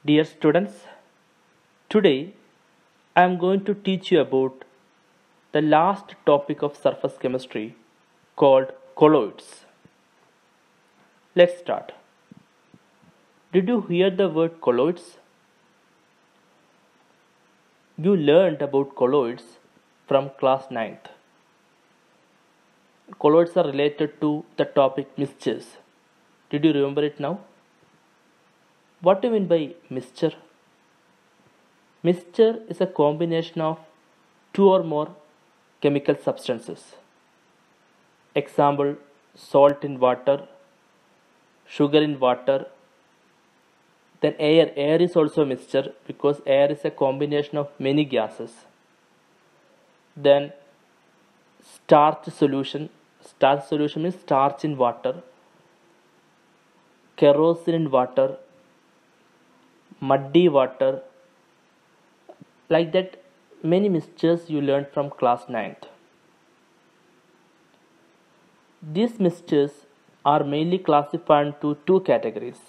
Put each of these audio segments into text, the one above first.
Dear students, today I am going to teach you about the last topic of surface chemistry called colloids. Let's start. Did you hear the word colloids? You learned about colloids from class 9th. Colloids are related to the topic mixtures. Did you remember it now? What do you mean by mixture? Mixture is a combination of two or more chemical substances. Example, salt in water, sugar in water. Then air. Air is also a mixture because air is a combination of many gases. Then starch solution. Starch solution means starch in water, kerosene in water, muddy water. Like that, many mixtures you learned from class 9th. These mixtures are mainly classified into two categories: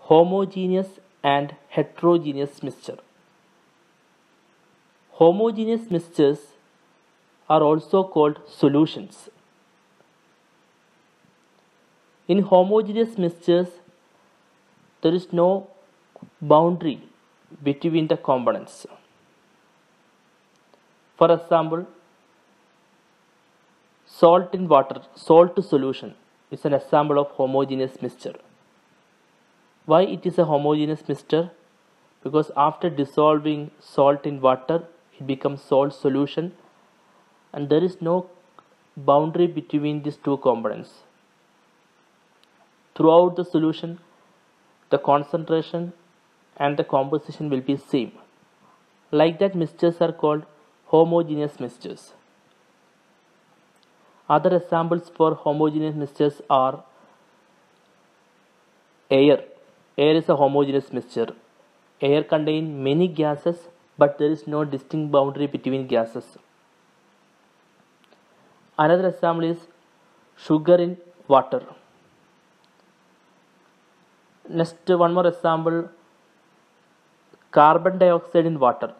homogeneous and heterogeneous mixture. Homogeneous mixtures are also called solutions. In homogeneous mixtures, there is no boundary between the components. For example, salt in water, salt solution is an example of homogeneous mixture. Why it is a homogeneous mixture? Because after dissolving salt in water, it becomes salt solution and there is no boundary between these two components. Throughout the solution, the concentration and the composition will be same. Like that, mixtures are called homogeneous mixtures. Other examples for homogeneous mixtures are air. Air is a homogeneous mixture. Air contains many gases, but there is no distinct boundary between gases. Another example is sugar in water. Next, one more example, carbon dioxide in water.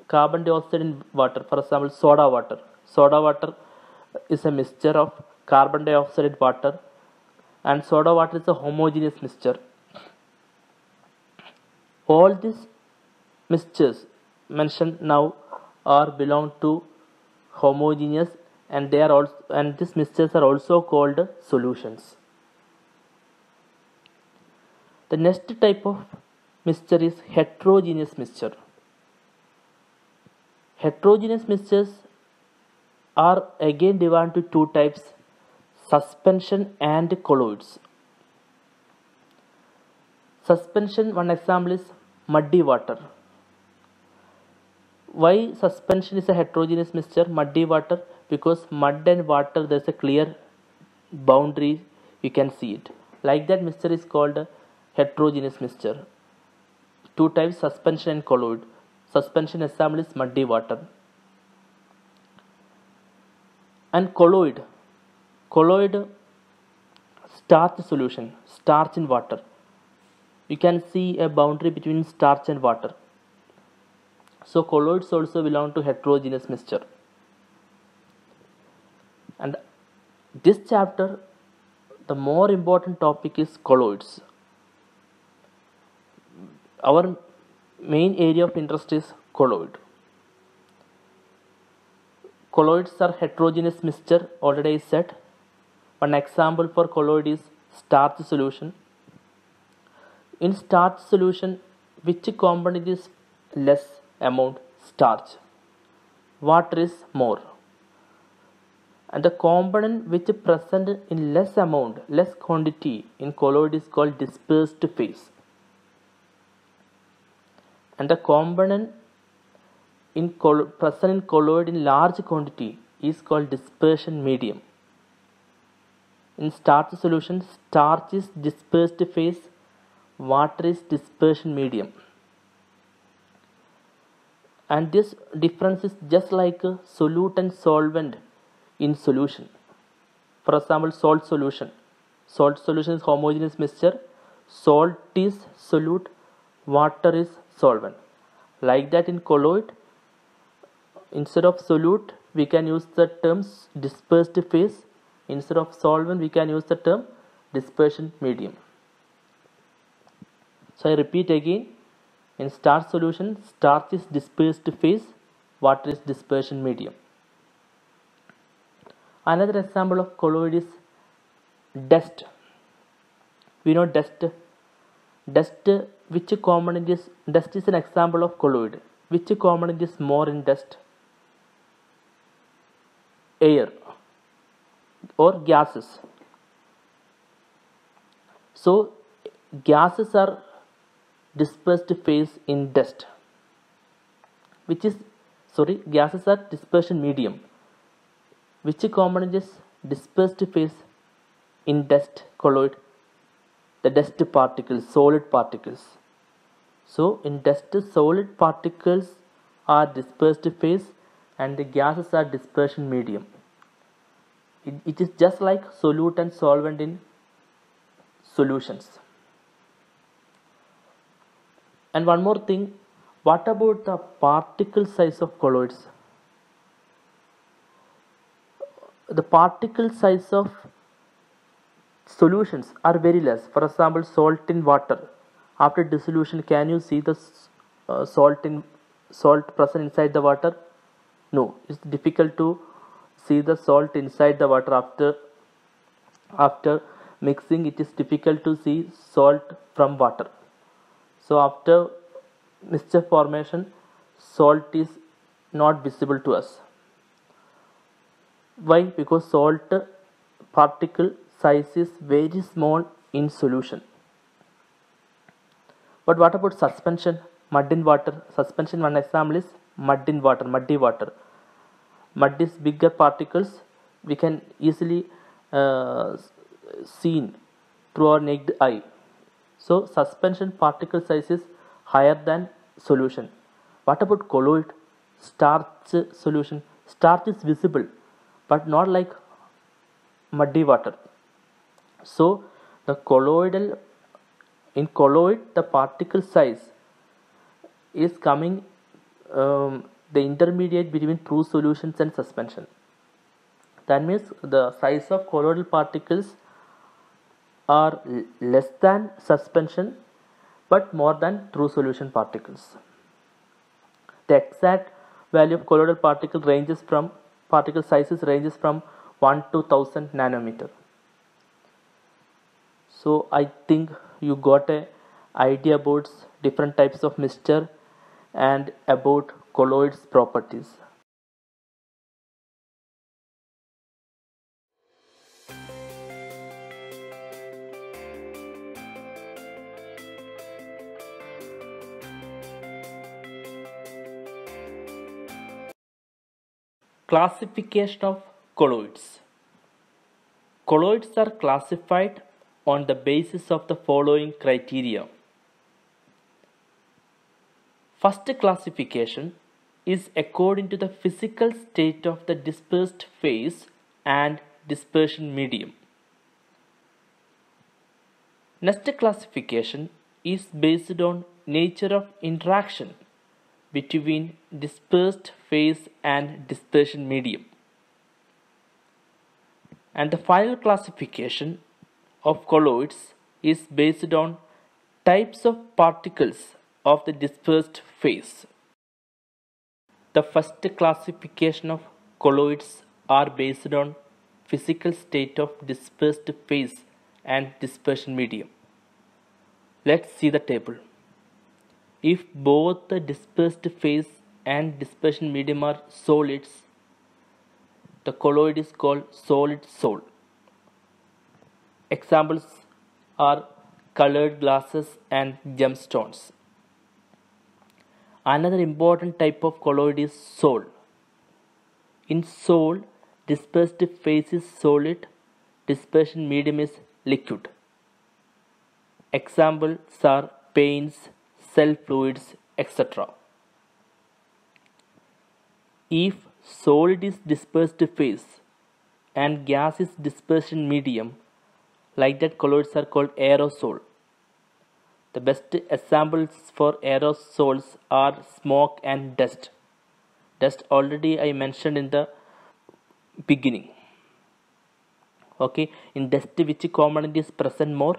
Carbon dioxide in water, for example, soda water. Soda water is a mixture of carbon dioxide in water, and soda water is a homogeneous mixture. All these mixtures mentioned now are belong to homogeneous, and they are also, and these mixtures are also called solutions. The next type of mixture is heterogeneous mixture. Heterogeneous mixtures are again divided into two types: suspension and colloids. Suspension, one example is muddy water. Why suspension is a heterogeneous mixture? Muddy water, because mud and water there is a clear boundary, you can see it. Like that, mixture is called heterogeneous mixture. Two types, suspension and colloid. Suspension example is muddy water. And colloid, starch solution, starch in water. You can see a boundary between starch and water. So colloids also belong to heterogeneous mixture. And this chapter, the more important topic is colloids. Our main area of interest is colloid. Colloids are heterogeneous mixture, already I said. One example for colloid is starch solution. In starch solution, which component is less amount? Starch. Water is more. And the component which is present in less amount, less quantity in colloid is called dispersed phase. And the component present in colloid in large quantity is called dispersion medium. In starch solution, starch is dispersed phase, water is dispersion medium. And this difference is just like a solute and solvent in solution. For example, salt solution. Salt solution is homogeneous mixture. Salt is solute, water is solvent. Like that in colloid, instead of solute we can use the term dispersed phase, instead of solvent we can use the term dispersion medium. So I repeat again, in starch solution, starch is dispersed phase, water is dispersion medium. Another example of colloid is dust. We know dust. Which component is dust is an example of colloid. Which component is more in dust? Air or gases. So gases are dispersed phase in dust. Gases are dispersion medium. Which component is dispersed phase in dust colloid? The dust particles, solid particles. So in dust, solid particles are dispersed phase and the gases are dispersion medium. It is just like solute and solvent in solutions. And one more thing, what about the particle size of colloids? The particle size of solutions are very less. For example, salt in water. After dissolution, can you see the salt present inside the water? No, it's difficult to see the salt inside the water after mixing. It is difficult to see salt from water. So after mixture formation, salt is not visible to us. Why? Because salt particle size is very small in solution. But what about suspension? Mud in water. Suspension, one example is mud in water, muddy water. Mud is bigger particles. We can easily seen through our naked eye. So suspension particle size is higher than solution. What about colloid? Starch solution. Starch is visible, but not like muddy water. So in colloid the particle size is coming the intermediate between true solutions and suspension. That means the size of colloidal particles are less than suspension but more than true solution particles. The exact value of colloidal particle sizes ranges from 1 to 1000 nanometer. So I think you got an idea about different types of mixture and about colloids properties. Classification of colloids. Colloids are classified on the basis of the following criteria. First classification is according to the physical state of the dispersed phase and dispersion medium. Next classification is based on nature of interaction between dispersed phase and dispersion medium. And the final classification of colloids is based on types of particles of the dispersed phase. The first classification of colloids are based on physical state of dispersed phase and dispersion medium. Let's see the table. If both the dispersed phase and dispersion medium are solids, the colloid is called solid sol. Examples are colored glasses and gemstones. Another important type of colloid is sol. In sol, dispersed phase is solid, dispersion medium is liquid. Examples are paints, cell fluids, etc. If solid is dispersed phase and gas is dispersion medium, like that colloids are called aerosol. The best examples for aerosols are smoke and dust. Dust already I mentioned in the beginning. Okay, in dust which component is present more?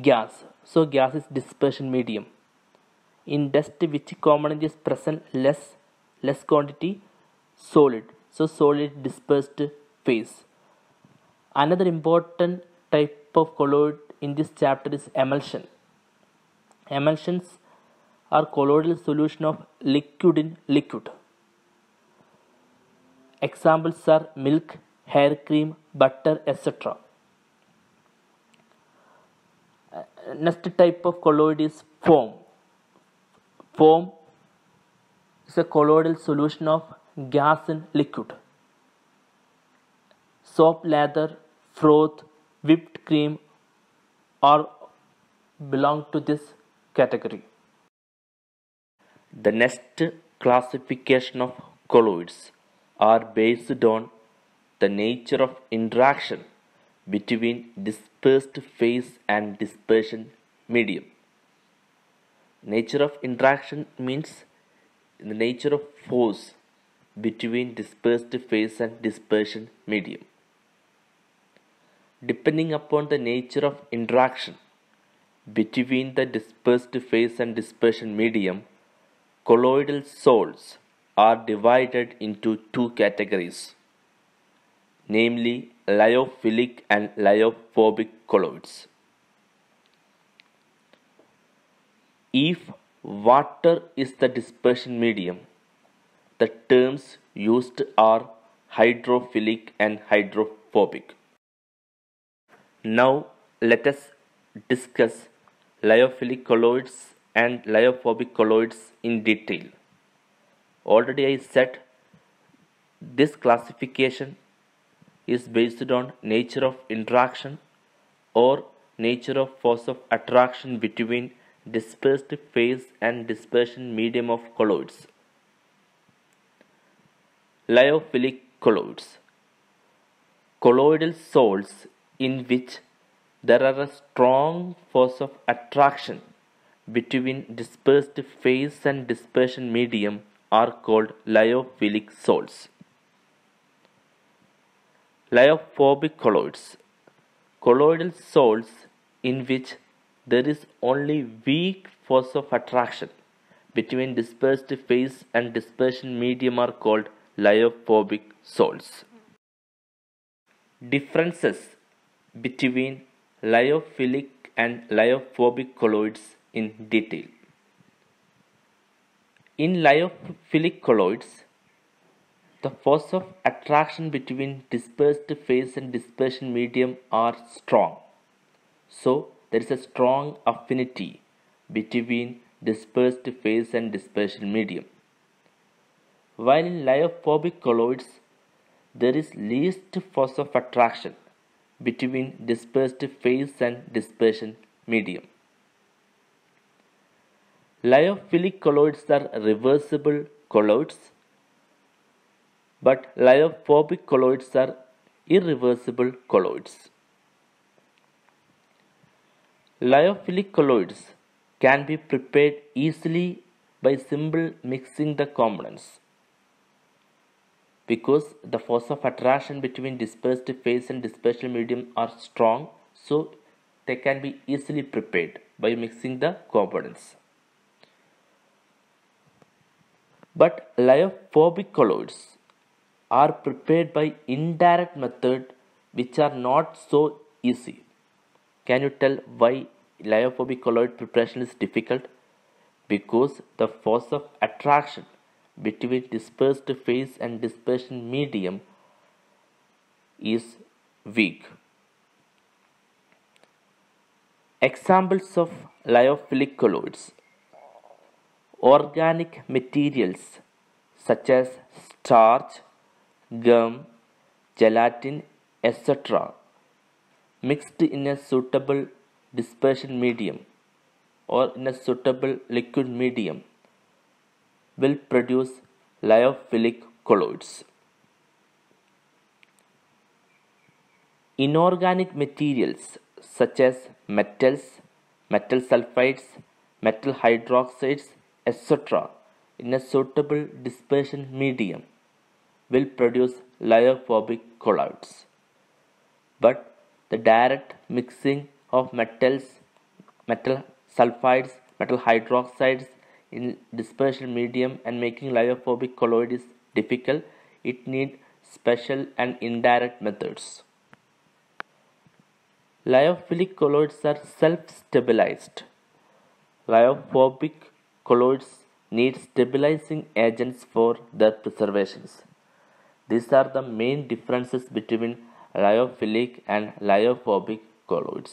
Gas. So gas is dispersion medium. In dust which component is present less quantity? Solid. So solid dispersed phase. Another important type of colloid in this chapter is emulsion. Emulsions are colloidal solution of liquid in liquid. Examples are milk, hair cream, butter, etc. Next type of colloid is foam. Foam is a colloidal solution of gas in liquid. Soap, lather, froth, whipped cream all belong to this category. The next classification of colloids are based on the nature of interaction between dispersed phase and dispersion medium. Nature of interaction means the nature of force between dispersed phase and dispersion medium. Depending upon the nature of interaction between the dispersed phase and dispersion medium, colloidal salts are divided into two categories, namely lyophilic and lyophobic colloids. If water is the dispersion medium, the terms used are hydrophilic and hydrophobic. Now let us discuss lyophilic colloids and lyophobic colloids in detail. Already I said this classification is based on nature of interaction or nature of force of attraction between dispersed phase and dispersion medium of colloids. Lyophilic colloids. Colloidal salts in which there are a strong force of attraction between dispersed phase and dispersion medium are called lyophilic salts. Lyophobic colloids. Colloidal salts in which there is only weak force of attraction between dispersed phase and dispersion medium are called lyophobic salts. Differences between lyophilic and lyophobic colloids in detail. In lyophilic colloids, the force of attraction between dispersed phase and dispersion medium are strong. So, there is a strong affinity between dispersed phase and dispersion medium. While in lyophobic colloids, there is least force of attraction between dispersed phase and dispersion medium. Lyophilic colloids are reversible colloids, but lyophobic colloids are irreversible colloids. Lyophilic colloids can be prepared easily by simple mixing the components. Because the force of attraction between dispersed phase and dispersion medium are strong, so they can be easily prepared by mixing the components. But lyophobic colloids are prepared by indirect method which are not so easy. Can you tell why lyophobic colloid preparation is difficult? Because the force of attraction between dispersed phase and dispersion medium is weak. Examples of lyophilic colloids. Organic materials such as starch, gum, gelatin, etc. mixed in a suitable dispersion medium or in a suitable liquid medium will produce lyophilic colloids. Inorganic materials such as metals, metal sulfides, metal hydroxides, etc. in a suitable dispersion medium will produce lyophobic colloids. But the direct mixing of metals, metal sulfides, metal hydroxides in dispersion medium and making lyophobic colloid is difficult. It needs special and indirect methods. Lyophilic colloids are self-stabilized. Lyophobic colloids need stabilizing agents for their preservation. These are the main differences between lyophilic and lyophobic colloids.